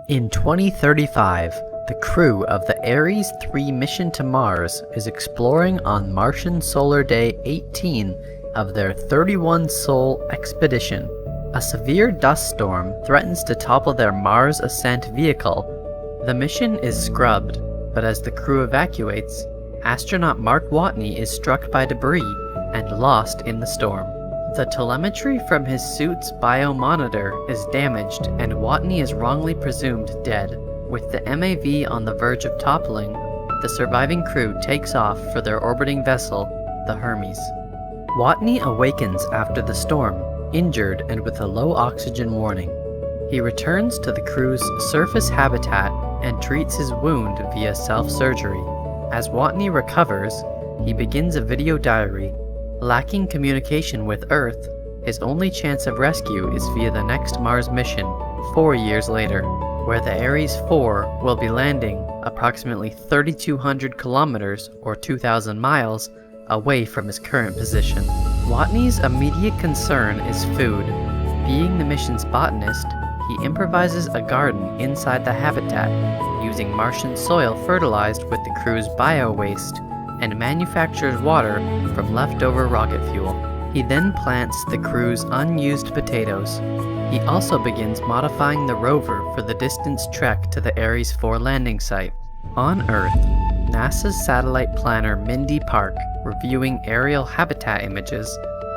In 2035, the crew of the Ares 3 mission to Mars is exploring on Martian solar day 18 of their 31-sol expedition. A severe dust storm threatens to topple their Mars ascent vehicle. The mission is scrubbed, but as the crew evacuates, astronaut Mark Watney is struck by debris and lost in the storm. The telemetry from his suit's biomonitor is damaged and Watney is wrongly presumed dead. With the MAV on the verge of toppling, the surviving crew takes off for their orbiting vessel, the Hermes. Watney awakens after the storm, injured and with a low oxygen warning. He returns to the crew's surface habitat and treats his wound via self-surgery. As Watney recovers, he begins a video diary. Lacking communication with Earth, his only chance of rescue is via the next Mars mission, 4 years later, where the Ares 4 will be landing approximately 3,200 kilometers or 2,000 miles away from his current position. Watney's immediate concern is food. Being the mission's botanist, he improvises a garden inside the habitat, using Martian soil fertilized with the crew's bio-waste, and manufactures water from leftover rocket fuel. He then plants the crew's unused potatoes. He also begins modifying the rover for the distance trek to the Ares 4 landing site. On Earth, NASA's satellite planner Mindy Park, reviewing aerial habitat images,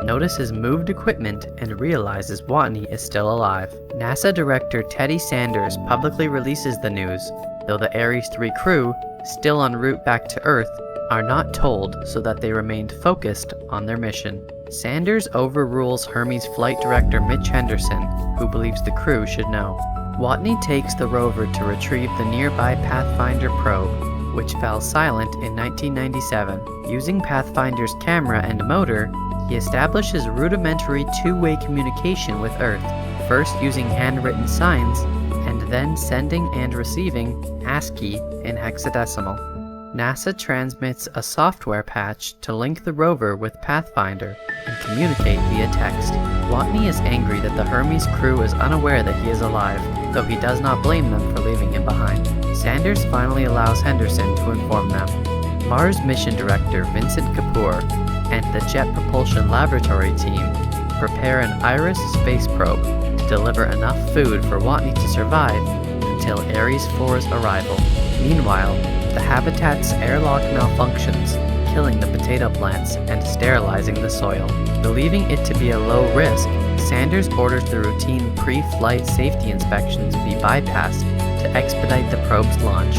notices moved equipment and realizes Watney is still alive. NASA Director Teddy Sanders publicly releases the news, though the Ares 3 crew, still en route back to Earth, are not told so that they remained focused on their mission. Sanders overrules Hermes flight director Mitch Henderson, who believes the crew should know. Watney takes the rover to retrieve the nearby Pathfinder probe, which fell silent in 1997. Using Pathfinder's camera and motor, he establishes rudimentary two-way communication with Earth, first using handwritten signs, and then sending and receiving ASCII in hexadecimal. NASA transmits a software patch to link the rover with Pathfinder and communicate via text. Watney is angry that the Hermes crew is unaware that he is alive, though he does not blame them for leaving him behind. Sanders finally allows Henderson to inform them. Mars mission director Vincent Kapoor and the Jet Propulsion Laboratory team prepare an Iris space probe to deliver enough food for Watney to survive until Ares 4's arrival. Meanwhile, the habitat's airlock malfunctions, killing the potato plants and sterilizing the soil. Believing it to be a low risk, Sanders orders the routine pre-flight safety inspections be bypassed to expedite the probe's launch.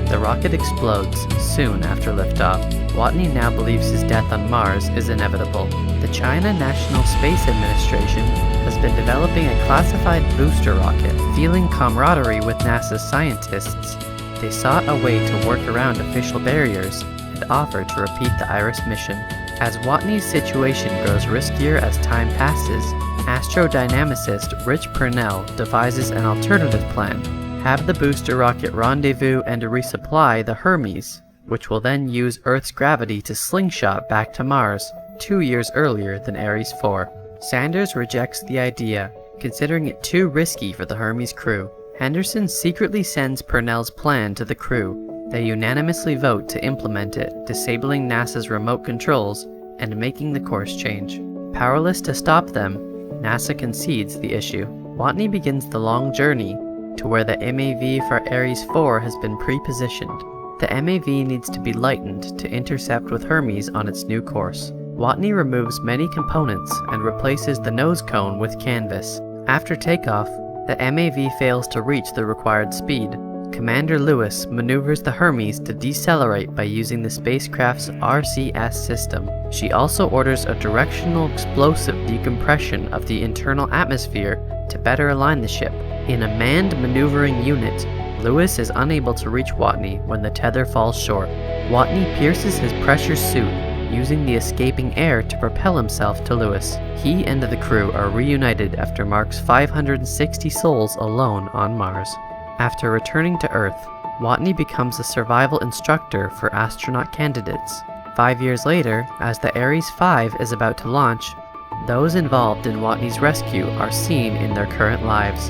The rocket explodes soon after liftoff. Watney now believes his death on Mars is inevitable. The China National Space Administration has been developing a classified booster rocket. Feeling camaraderie with NASA's scientists, they sought a way to work around official barriers and offered to repeat the Iris mission. As Watney's situation grows riskier as time passes, astrodynamicist Rich Purnell devises an alternative plan: have the booster rocket rendezvous and resupply the Hermes, which will then use Earth's gravity to slingshot back to Mars 2 years earlier than Ares 4. Sanders rejects the idea, considering it too risky for the Hermes crew. Henderson secretly sends Purnell's plan to the crew. They unanimously vote to implement it, disabling NASA's remote controls and making the course change. Powerless to stop them, NASA concedes the issue. Watney begins the long journey to where the MAV for Ares 4 has been pre-positioned. The MAV needs to be lightened to intercept with Hermes on its new course. Watney removes many components and replaces the nose cone with canvas. After takeoff, the MAV fails to reach the required speed. Commander Lewis maneuvers the Hermes to decelerate by using the spacecraft's RCS system. She also orders a directional explosive decompression of the internal atmosphere to better align the ship. In a manned maneuvering unit, Lewis is unable to reach Watney when the tether falls short. Watney pierces his pressure suit, using the escaping air to propel himself to Lewis. He and the crew are reunited after Mark's 560 sols alone on Mars. After returning to Earth, Watney becomes a survival instructor for astronaut candidates. 5 years later, as the Ares 5 is about to launch, those involved in Watney's rescue are seen in their current lives.